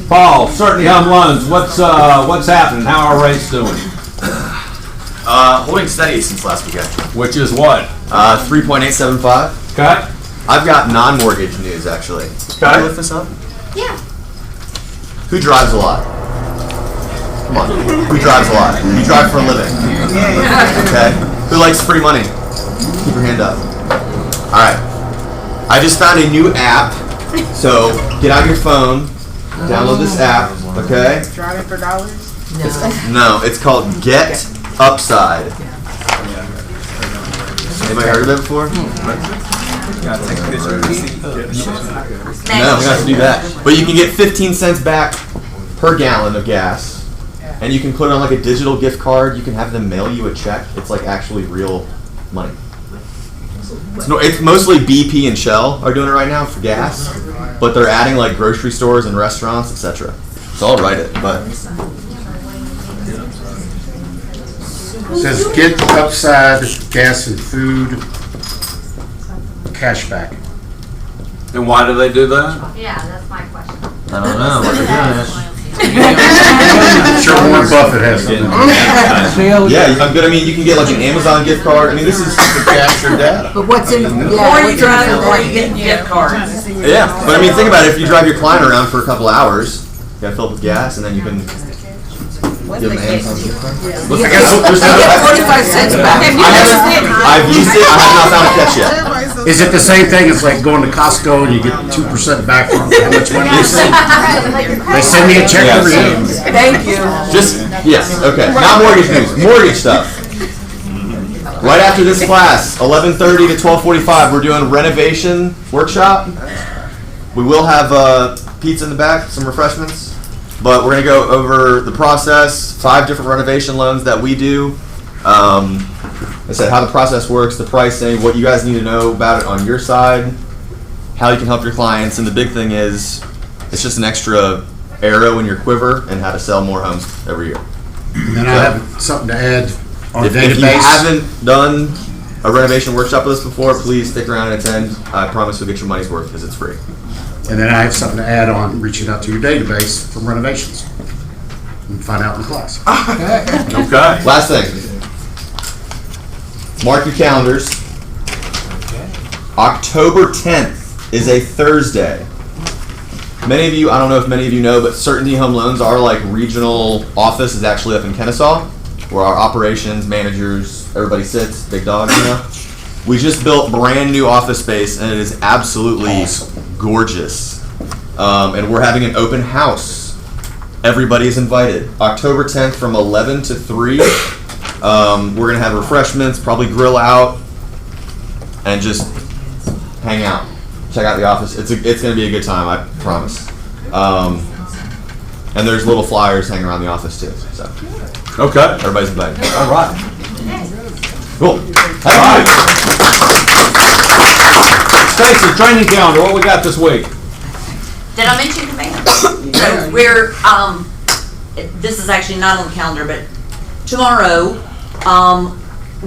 Paul, Certainty Home Loans. What's happening? How are rates doing? Holding steady since last weekend. Which is what? 3.875. Okay. I've got non-mortgage news actually. Can I lift this up? Yeah. Who drives a lot? Come on. Who drives a lot? You drive for a living. Okay. Who likes free money? Keep your hand up. All right. I just found a new app. So get out your phone, download this app. Okay. Driving for dollars? No, it's called Get Upside. Anybody heard of it before? No, we have to do that. But you can get 15 cents back per gallon of gas. And you can put it on like a digital gift card. You can have them mail you a check. It's like actually real money. It's mostly BP and Shell are doing it right now for gas, but they're adding like grocery stores and restaurants, etc. So I'll write it, but Says get upside gas and food cashback. And why do they do that? Yeah, that's my question. I don't know what they're doing. I'm sure Warren Buffett has something. Yeah, but I mean, you can get like an Amazon gift card. I mean, this is to capture data. But what's in, The more you drive, the more you get gift cards. Yeah, but I mean, think about it. If you drive your client around for a couple hours, you gotta fill up with gas, and then you can give them an Amazon gift card. Look, I guess there's no. 45 cents back. I've used it. I have not found a catch yet. Is it the same thing as like going to Costco and you get 2% back from how much money you send? They send me a check every year. Thank you. Just yes, okay. Not mortgage news. Mortgage stuff. Right after this class, 11:30 to 12:45, we're doing renovation workshop. We will have pizza in the back, some refreshments, but we're gonna go over the process, 5 different renovation loans that we do. I said how the process works, the pricing, what you guys need to know about it on your side, how you can help your clients, and the big thing is it's just an extra arrow in your quiver and how to sell more homes every year. And then I have something to add on the If you database. haven't done a renovation workshop with us before, please stick around and attend. I promise you'll get your money's worth because it's free. And then I have something to add on reaching out to your database for renovations. And find out in class. Okay. Last thing. Mark your calendars. October 10th is a Thursday. Many of you, I don't know if many of you know, but Certainty Home Loans, our like regional office is actually up in Kennesaw, where our operations managers, everybody sits, big dog, you know. We just built brand new office space and it is absolutely gorgeous. And we're having an open house. Everybody is invited. October 10th from 11 to 3. We're gonna have refreshments, probably grill out, and just hang out. Check out the office. It's gonna be a good time, I promise. And there's little flyers hanging around the office too. So Okay. everybody's invited. All right. Cool. All right. Stacy, training calendar, what we got this week? Did I mention command? So we're, this is actually not on the calendar, but tomorrow,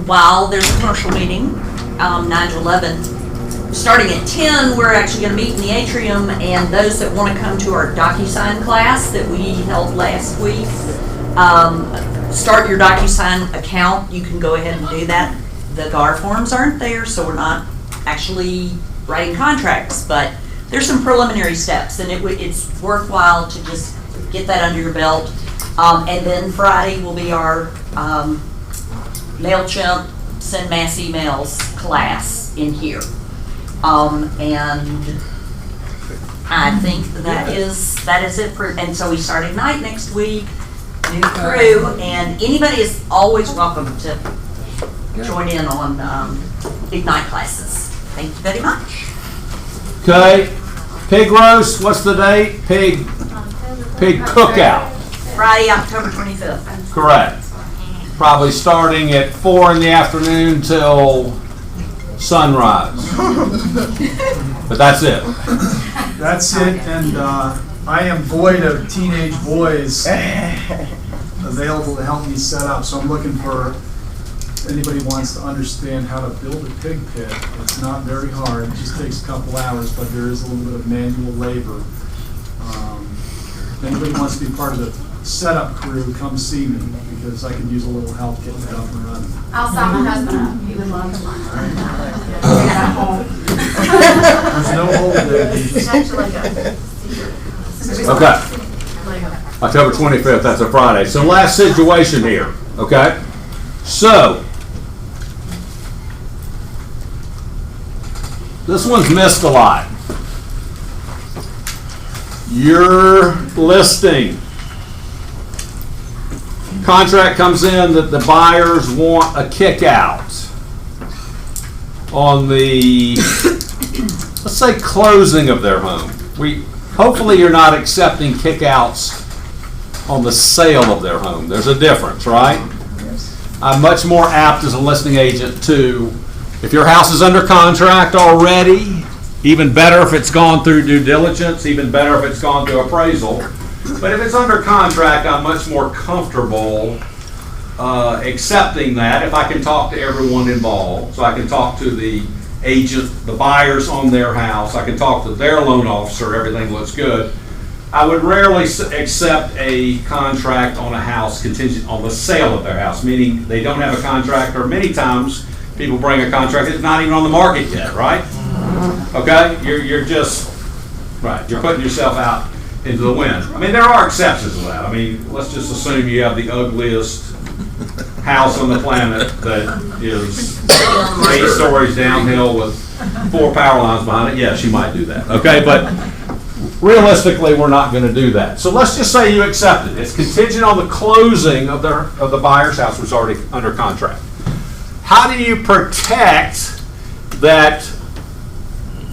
while there's a commercial meeting, 9 to 11, starting at 10, we're actually gonna meet in the atrium, and those that wanna come to our DocuSign class that we held last week, start your DocuSign account. You can go ahead and do that. The GAR forms aren't there, so we're not actually writing contracts, but there's some preliminary steps, and it's worthwhile to just get that under your belt. And then Friday will be our MailChimp send mass emails class in here. And I think that is it for, and so we start Ignite next week, new crew, and anybody is always welcome to join in on Ignite classes. Thank you very much. Okay. Pig roast, what's the date? Pig cookout. Friday, October 25th. Correct. Probably starting at 4 in the afternoon till sunrise. But that's it. That's it, and I am void of teenage boys available to help me set up, so I'm looking for anybody who wants to understand how to build a pig pit. It's not very hard, it just takes a couple hours, but there is a little bit of manual labor. If anybody wants to be part of the setup crew, come see me, because I could use a little help getting it up and running. I'll sign my husband up, he would love to learn. There's no hold there. Okay. October 25th, that's a Friday. So last situation here, okay? So, this one's missed a lot. Your listing. Contract comes in that the buyers want a kick out on the, let's say, closing of their home. Hopefully you're not accepting kickouts on the sale of their home. There's a difference, right? I'm much more apt as a listing agent to, if your house is under contract already, even better if it's gone through due diligence, even better if it's gone through appraisal. But if it's under contract, I'm much more comfortable accepting that if I can talk to everyone involved. So I can talk to the agent, the buyers on their house, I can talk to their loan officer, everything looks good. I would rarely accept a contract on a house contingent on the sale of their house, meaning they don't have a contract, or many times people bring a contract that's not even on the market yet, right? Okay, you're just, right, you're putting yourself out into the wind. I mean, there are exceptions to that. I mean, let's just assume you have the ugliest house on the planet that is 8 stories downhill with 4 power lines behind it. Yes, you might do that, okay? But realistically, we're not going to do that. So let's just say you accept it. It's contingent on the closing of the buyer's house, which is already under contract. How do you protect that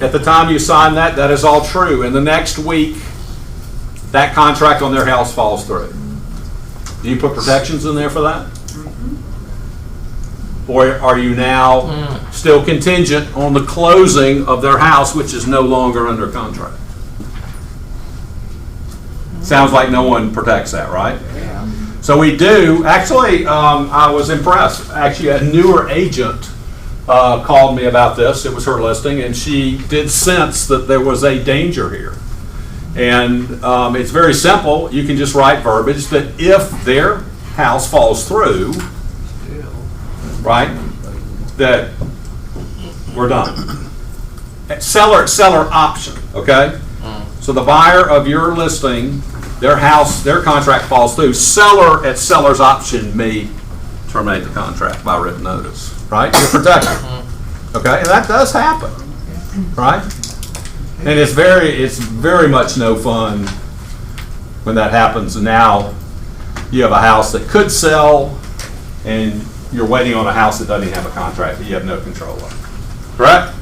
at the time you sign that is all true, and the next week that contract on their house falls through? Do you put protections in there for that? Or are you now still contingent on the closing of their house, which is no longer under contract? Sounds like no one protects that, right? Yeah. So we do. Actually, I was impressed. Actually, a newer agent called me about this. It was her listing, and she did sense that there was a danger here. And it's very simple. You can just write verbiage that if their house falls through, right, that we're done. Seller option, okay? So the buyer of your listing, their house, their contract falls through. Seller at seller's option may terminate the contract by written notice, right? You're protected, okay? And that does happen, right? And it's very much no fun when that happens. And now you have a house that could sell, and you're waiting on a house that doesn't even have a contract that you have no control of. Correct?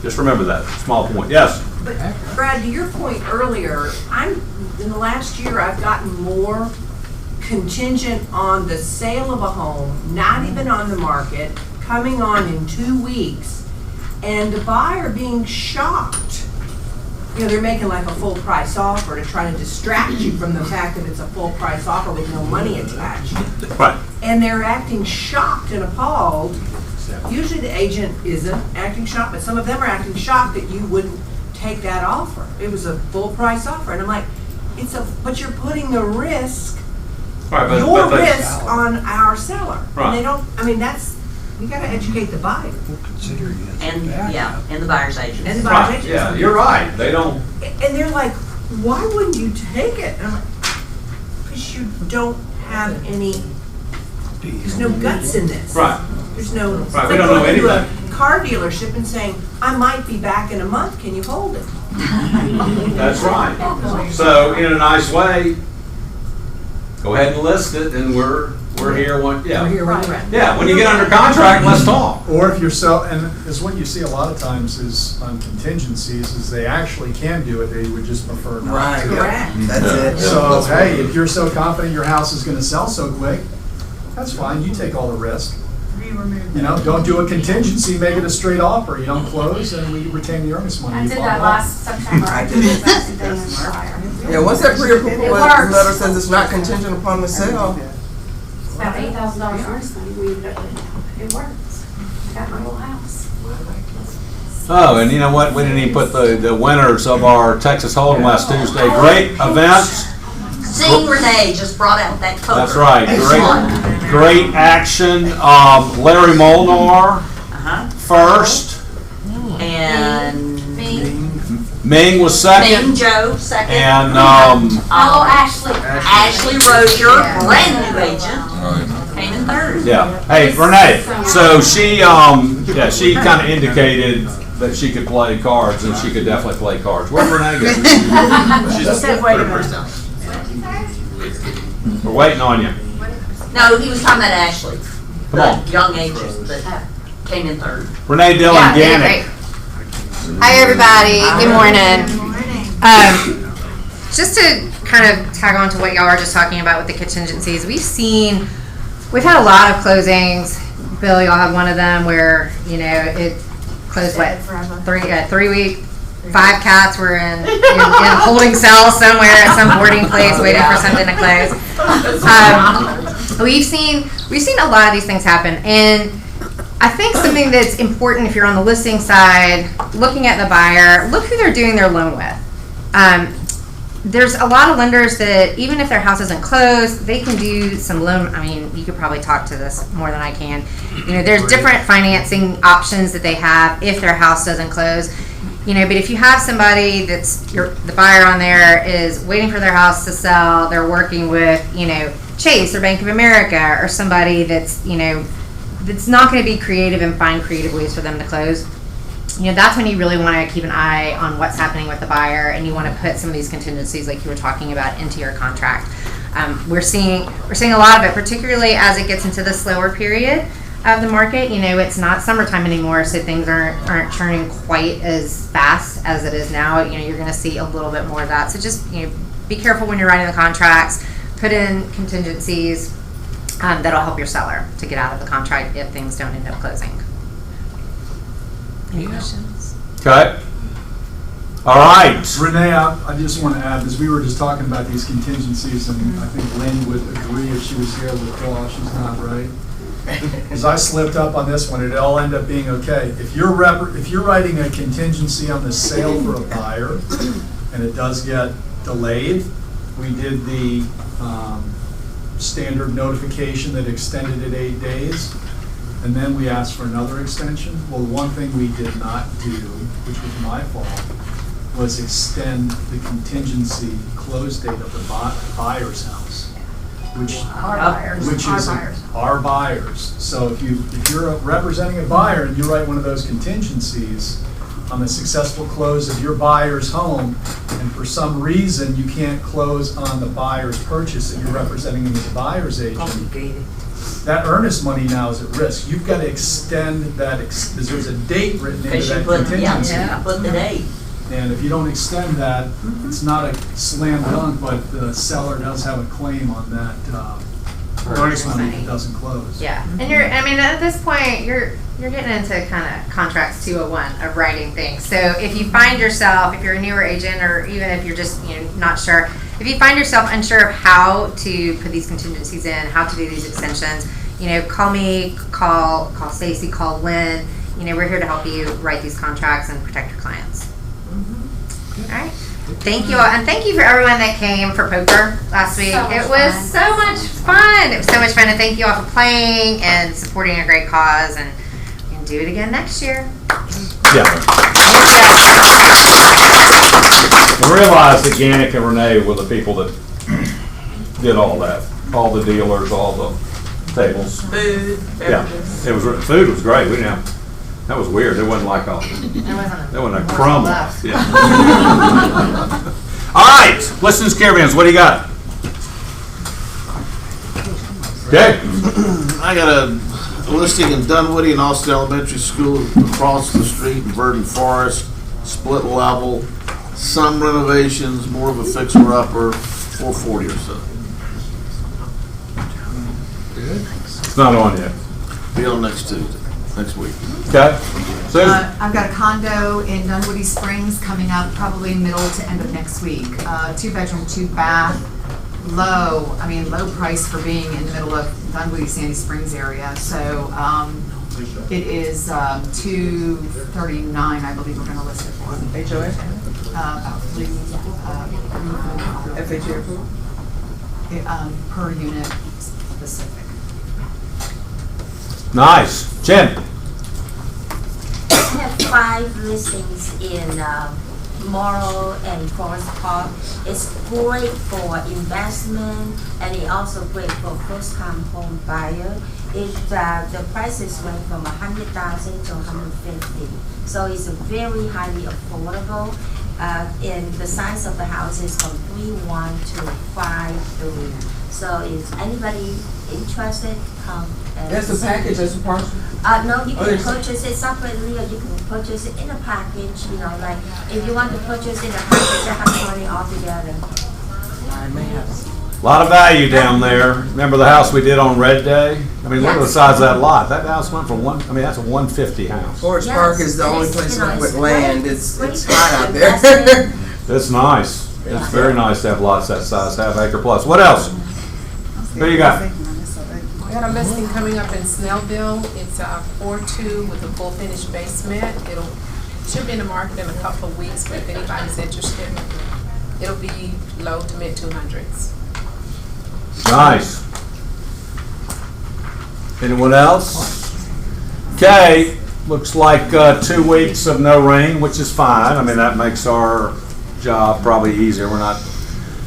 Just remember that small point. Yes? But Brad, to your point earlier, in the last year, I've gotten more contingent on the sale of a home, not even on the market, coming on in 2 weeks, and the buyer being shocked. You know, they're making like a full price offer to try to distract you from the fact that it's a full price offer with no money attached. Right. And they're acting shocked and appalled. Usually the agent isn't acting shocked, but some of them are acting shocked that you wouldn't take that offer. It was a full price offer. And I'm like, but you're putting the risk, Right, your risk on our seller. Right. And they don't, I mean, you gotta educate the buyer. And, yeah, and the buyer's agent. And the buyer's Right. agent. Yeah, you're right. They don't. And they're like, why wouldn't you take it? And I'm like, because you don't have any, there's no guts in this. Right. There's no, it's Right, like we don't know going to anything. a car dealership and saying, I might be back in a month, can you hold it? That's right. So in a nice way, go ahead and list it, and we're here when, yeah. We're here when you're at. Yeah, when you get under contract, let's talk. Or if you're and is what you see a lot of times is on contingencies, is they actually can do it, they would just prefer not Right. to. Correct. That's it. So, hey, if you're so confident your house is gonna sell so quick, that's fine, you take all the risk. You know, don't do a contingency, make it a straight offer, you don't close, and we retain the earnest money. I You did follow that up. last September. I did the exact same thing with the buyer. Yeah, once that pre-approval It letter works. says it's not contingent upon the sale, It's about $8,000 earnest money. It works. I got my whole house. Oh, and you know what? We didn't even put the winners of our Texas Hold'em last Tuesday. Great events. Seeing Renee just brought out that poker. That's right. Great action. Larry Molnar first. And Ming was second. Ming Joe second. And Oh, Ashley. Ashley Rozier, brand new agent, came in third. yeah. Hey, Renee. So she she kind of indicated that she could play cards, and she could definitely play cards. Where'd Renee go? We're waiting on you. No, he was talking about Ashley, Come on. the young agent that came in third. Renee Dillon Yeah, Gannick. Hi, everybody. Good morning. Just to kind of tag on to what y'all were just talking about with the contingencies, we've seen We've had a lot of closings. Bill, y'all have one of them where, it closed, what, 3 week, 5 cats were in holding cells somewhere at some boarding place waiting for something to close. We've seen a lot of these things happen, and I think something that's important if you're on the listing side, looking at the buyer, look who they're doing their loan with. There's a lot of lenders that even if their house isn't closed, they can do some loan. I mean, you could probably talk to this more than I can. There's different financing options that they have if their house doesn't close. But if you have somebody the buyer on there is waiting for their house to sell, they're working with, Chase or Bank of America or somebody that's, that's not going to be creative and find creative ways for them to close. That's when you really want to keep an eye on what's happening with the buyer, and you want to put some of these contingencies like you were talking about into your contract. We're seeing a lot of it, particularly as it gets into the slower period of the market. It's not summertime anymore, so things aren't churning quite as fast as it is now. You're going to see a little bit more of that. So just be careful when you're writing the contracts. Put in contingencies that'll help your seller to get out of the contract if things don't end up closing. Any questions? Okay. All right. Renee, I just want to add, because we were just talking about these contingencies, and I think Lynn would agree if she was here with Paul, she's not, right? Because I slipped up on this one, it'd all end up being okay. If you're writing a contingency on the sale for a buyer, and it does get delayed, we did the standard notification that extended it 8 days. And then we asked for another extension. Well, one thing we did not do, which was my fault, was extend the contingency close date of the buyer's house, which is our buyers. So if you're representing a buyer and you write one of those contingencies on the successful close of your buyer's home, and for some reason you can't close on the buyer's purchase that you're representing as a buyer's agent, that earnest money now is at risk. You've got to extend that, because there's a date written into that contingency. Put the date. And if you don't extend that, it's not a slam dunk, but the seller does have a claim on that earnest money that doesn't close. Yeah, and at this point, you're getting into kind of contracts 201 of writing things. So if you find yourself, if you're a newer agent, or even if you're just not sure, if you find yourself unsure of how to put these contingencies in, how to do these extensions, call me, call Stacy, call Lynn. We're here to help you write these contracts and protect your clients. All right. Thank you all, and thank you for everyone that came for poker last week. It was so much fun. It was so much fun, and thank you all for playing and supporting a great cause, and we can do it again next year. Yeah. I realized that Yannick and Renee were the people that did all that, all the dealers, all the tables. Food, beverages. Yeah, food was great. We didn't have. That was weird. There wasn't like there wasn't a crumb left. Yeah. All right, Listings Caravans, what do you got? Okay. I got a listing in Dunwoody and Austin Elementary School across the street in Verdant Forest, split level, some renovations, more of a fixer-upper, 440 or so. Good. It's not on yet. Be on next Tuesday. Next week. Okay. I've got a condo in Dunwoody Springs coming up probably middle to end of next week. 2-bedroom, 2-bath, low price for being in the middle of Dunwoody, Sandy Springs area. So it is $239, I believe we're going to list it for. HOA? FHA approval? Per unit specific. Nice. Jen. I have 5 listings in Morrow and Forest Park. It's great for investment, and it's also great for first-time home buyer. The prices range from $100,000 to $150,000, so it's very highly affordable. And the size of the house is from 3.1 to 5.3. So if anybody interested, come. That's a package, that's a parcel? No, you can purchase it separately, or you can purchase it in a package. Like if you want to purchase in a package, you have to money all together. I may have. A lot of value down there. Remember the house we did on Red Day? I mean, look at the size of that lot. That house went from that's a 150 house. Forest Park is the only place with land. It's hot out Investment. there. It's nice. It's very nice to have lots that size, half acre plus. What else? Who you got? We got a listing coming up in Snellville. It's a 4-2 with a full finished basement. Should be in the market in a couple of weeks, but if anybody's interested, it'll be low to mid 200s. Nice. Anyone else? Okay, looks like 2 weeks of no rain, which is fine. I mean, that makes our job probably easier. We're not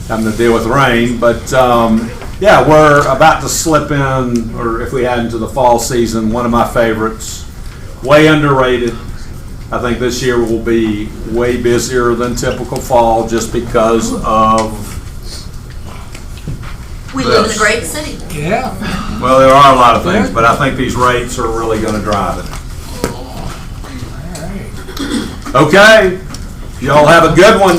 having to deal with rain, but yeah, we're about to slip in, or if we head into the fall season, one of my favorites, way underrated. I think this year will be way busier than typical fall just because of We live in a great city. Yeah. Well, there are a lot of things, but I think these rates are really going to drive it. Okay. Y'all have a good one.